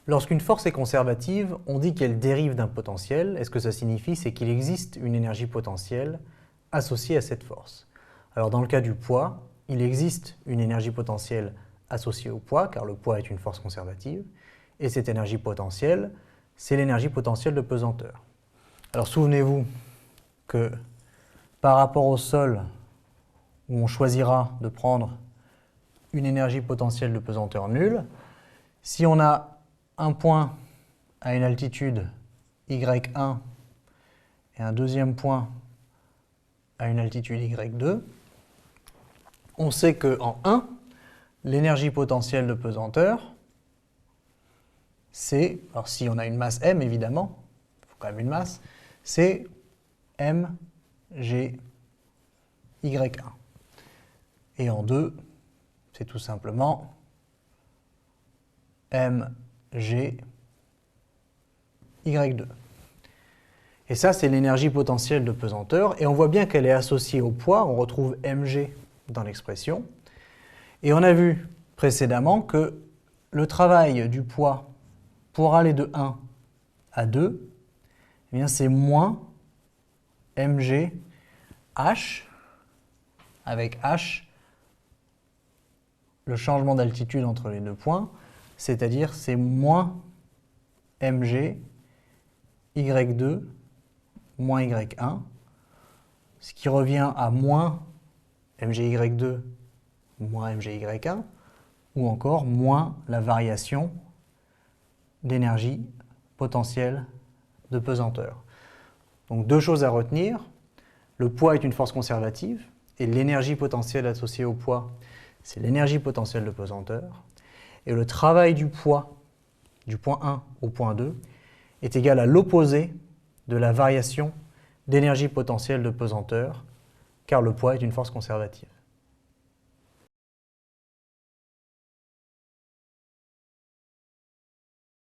Lorsqu'une force est conservative, on dit qu'elle dérive d'un potentiel, et ce que ça signifie, c'est qu'il existe une énergie potentielle associée à cette force. Alors dans le cas du poids, il existe une énergie potentielle associée au poids, car le poids est une force conservative, et cette énergie potentielle, c'est l'énergie potentielle de pesanteur. Alors souvenez-vous que par rapport au sol, où on choisira de prendre une énergie potentielle de pesanteur nulle, si on a un point à une altitude y1 et un deuxième point à une altitude y2, on sait qu'en 1, l'énergie potentielle de pesanteur, c'est, alors si on a une masse m évidemment, il faut quand même une masse, c'est mg y1. Et en 2, c'est tout simplement mg y2. Et ça, c'est l'énergie potentielle de pesanteur. Et on voit bien qu'elle est associée au poids. On retrouve mg dans l'expression. Et on a vu précédemment que le travail du poids pour aller de 1 à 2, eh bien, c'est moins mg h, avec h, le changement d'altitude entre les deux points, c'est-à-dire c'est moins mg y2 moins y1, ce qui revient à moins mgy2 moins mgy1, ou encore moins la variation d'énergie potentielle de pesanteur. Donc deux choses à retenir, le poids est une force conservative, et l'énergie potentielle associée au poids, c'est l'énergie potentielle de pesanteur, et le travail du poids, du point 1 au point 2, est égal à l'opposé de la variation d'énergie potentielle de pesanteur, car le poids est une force conservative.